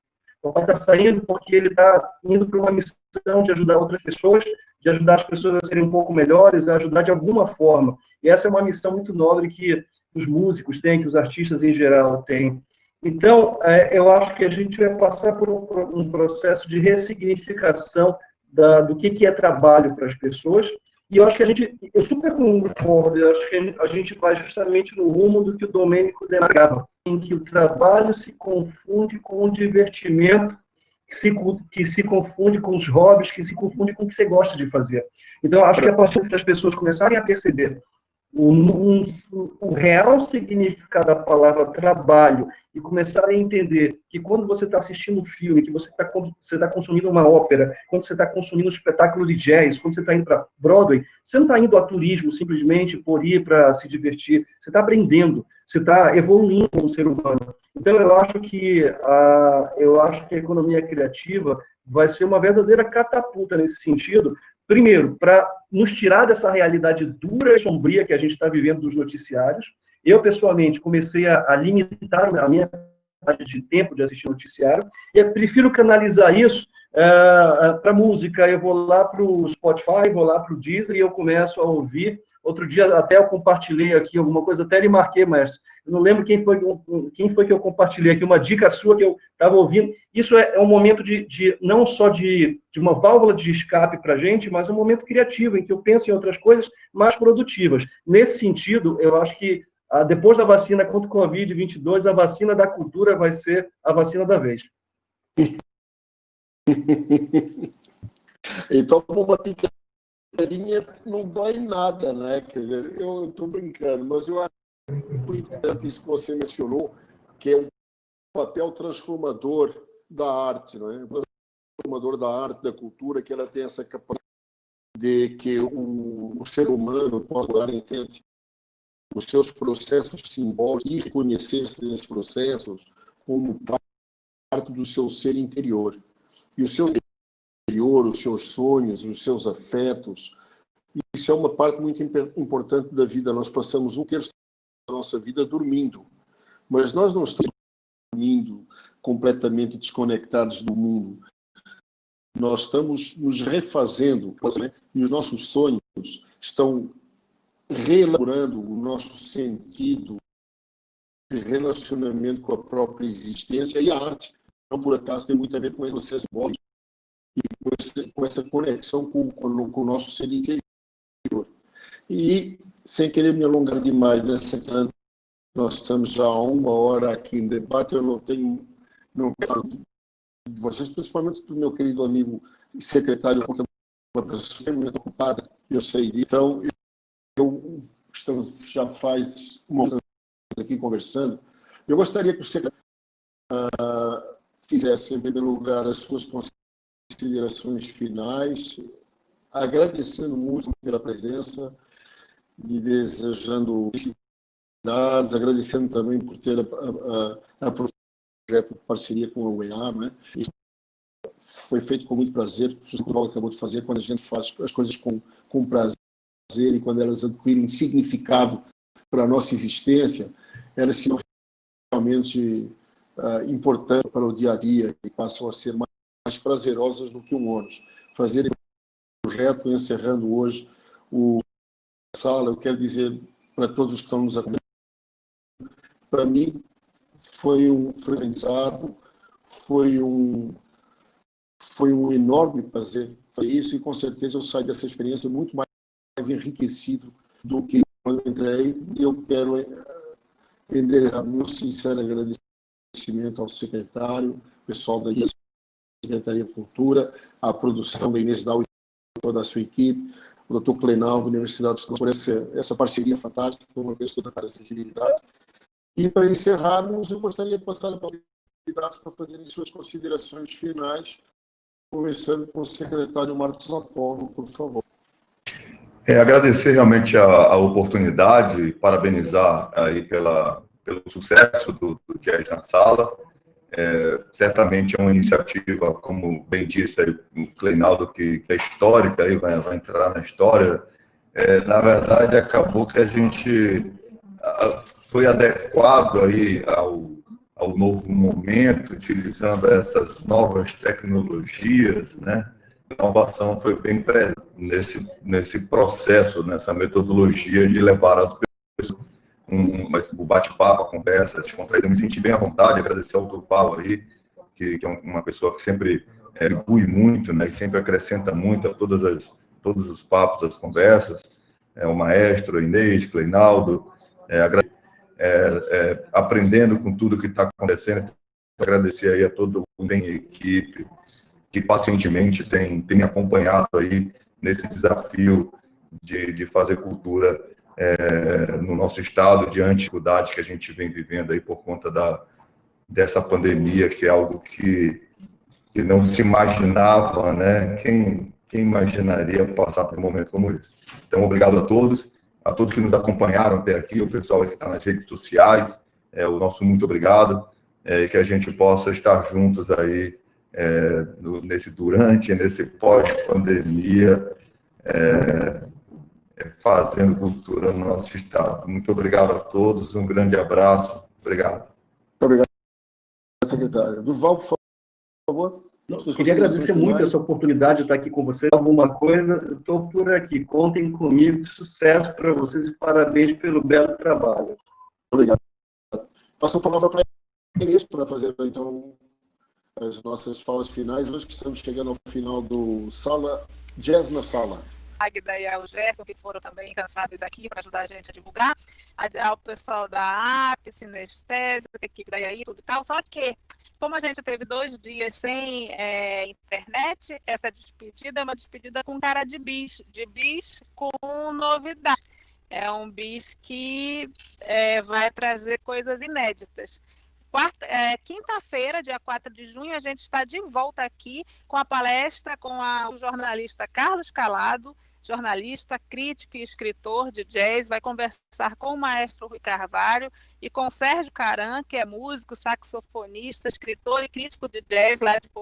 O papai está saindo porque ele está indo para uma missão de ajudar outras pessoas, de ajudar as pessoas a serem um pouco melhores, a ajudar de alguma forma. E essa é uma missão muito nobre que os músicos têm, que os artistas em geral têm. Então, eu acho que a gente vai passar por um processo de ressignificação do que é trabalho para as pessoas. E eu acho que eu super concordo, eu acho que a gente vai justamente no rumo do que o Domênico demarcava, em que o trabalho se confunde com o divertimento, que se confunde com os hobbies, que se confunde com o que você gosta de fazer. Então, eu acho que a partir das pessoas começarem a perceber o real significado da palavra trabalho e começar a entender que quando você está assistindo um filme, que você está consumindo uma ópera, quando você está consumindo um espetáculo de jazz, quando você está indo para Broadway, você não está indo a turismo simplesmente por ir para se divertir, você está aprendendo, você está evoluindo como ser humano. Então, eu acho que a economia criativa vai ser uma verdadeira catapulta nesse sentido. Primeiro, para nos tirar dessa realidade dura e sombria que a gente está vivendo dos noticiários. Eu, pessoalmente, comecei a limitar a minha quantidade de tempo de assistir noticiário, e eu prefiro canalizar isso para música. Eu vou lá para o Spotify, vou lá para o Deezer e eu começo a ouvir. Outro dia até eu compartilhei aqui alguma coisa, até lhe marquei, mas eu não lembro quem foi que eu compartilhei aqui, uma dica sua que eu estava ouvindo. Isso é um momento não só de uma válvula de escape para a gente, mas um momento criativo, em que eu penso em outras coisas mais produtivas. Nesse sentido, eu acho que depois da vacina contra o Covid-22, a vacina da cultura vai ser a vacina da vez. Então, uma picarinha não dói nada, né? Quer dizer, eu estou brincando, mas eu acho importante isso que você mencionou, que é um papel transformador da arte, não é? Transformador da arte, da cultura, que ela tem essa capacidade de que o ser humano possa entender os seus processos simbólicos e reconhecer esses processos como parte do seu ser interior. E o seu interior, os seus sonhos, os seus afetos, isso é uma parte muito importante da vida. Nós passamos um terço da nossa vida dormindo, mas nós não estamos dormindo completamente desconectados do mundo. Nós estamos nos refazendo, né? E os nossos sonhos estão reelaborando o nosso sentido de relacionamento com a própria existência, e a arte, não por acaso, tem muito a ver com esse processo simbólico e com essa conexão com o nosso ser interior. E, sem querer me alongar demais nessa grande, nós estamos já há 1 hora aqui em debate, eu não quero de vocês, principalmente do meu querido amigo secretário, porque é uma pessoa extremamente ocupada, eu sei disso. Então, estamos já faz uma hora aqui conversando. Eu gostaria que o secretário fizesse, em primeiro lugar, as suas considerações finais, agradecendo muito pela presença e desejando felicidades, agradecendo também por ter aprovado o projeto de parceria com a UEA, né? Isso foi feito com muito prazer, o Paulo acabou de fazer, quando a gente faz as coisas com prazer e quando elas adquirem significado para a nossa existência, elas são realmente importantes para o dia a dia e passam a ser mais prazerosas do que um ônus. Fazer o projeto, encerrando hoje a sala, eu quero dizer para todos os que estão nos acompanhando, para mim foi um aprendizado, foi um enorme prazer fazer isso, e com certeza eu saio dessa experiência muito mais enriquecido do que quando eu entrei. Eu quero render meu sincero agradecimento ao secretário, pessoal da Secretaria de Cultura, a produção da Inês Dal e toda a sua equipe, o Dr. Clenal, da Universidade de São Paulo, por essa parceria fantástica, uma vez toda a sensibilidade. E, para encerrarmos, eu gostaria de passar para os convidados para fazerem suas considerações finais, começando com o secretário Marcos Apolo, por favor. Agradecer realmente a oportunidade, parabenizar aí pelo sucesso do Jazz na Sala. Certamente é uma iniciativa, como bem disse aí o Cleinaldo, que é histórica, aí vai entrar na história. Na verdade, acabou que a gente foi adequado aí ao novo momento, utilizando essas novas tecnologias, né? A inovação foi bem presente nesse processo, nessa metodologia de levar as pessoas o bate-papo, a conversa descontraída. Eu me senti bem à vontade, agradecer ao Dr. Paulo aí, que é uma pessoa que sempre contribui muito, né, e sempre acrescenta muito a todos os papos, as conversas. O maestro, a Inês, Cleinaldo, aprendendo com tudo que está acontecendo. Agradecer aí a todo mundo em equipe, que pacientemente tem me acompanhado aí nesse desafio de fazer cultura no nosso estado, diante da dificuldade que a gente vem vivendo aí por conta dessa pandemia, que é algo que não se imaginava, né? Quem imaginaria passar por um momento como esse? Então, obrigado a todos que nos acompanharam até aqui, o pessoal que está nas redes sociais, o nosso muito obrigado, e que a gente possa estar juntos aí nesse pós-pandemia, fazendo cultura no nosso estado. Muito obrigado a todos, um grande abraço. Obrigado. Muito obrigado, secretário. Durval, por favor. Eu queria agradecer muito essa oportunidade de estar aqui com vocês. Alguma coisa, eu estou por aqui. Contem comigo. Sucesso para vocês e parabéns pelo belo trabalho. Obrigado. Passo a palavra para a Inês para fazer, então, as nossas falas finais. Hoje que estamos chegando ao final do Jazz na Sala. Magda e ao Gerson, que foram também incansáveis aqui para ajudar a gente a divulgar, ao pessoal da AP, Sinestésio, a equipe da IAI, tudo e tal. Só que, como a gente teve 2 dias sem internet, essa despedida é uma despedida com cara de bis com novidade. É um bis que vai trazer coisas inéditas. Quinta-feira, dia 4 de junho, a gente está de volta aqui com a palestra com o jornalista Carlos Calado, jornalista, crítico e escritor de jazz. Vai conversar com o maestro Rui Carvalho e com Sérgio Caran, que é músico, saxofonista, escritor e crítico de jazz lá de Porto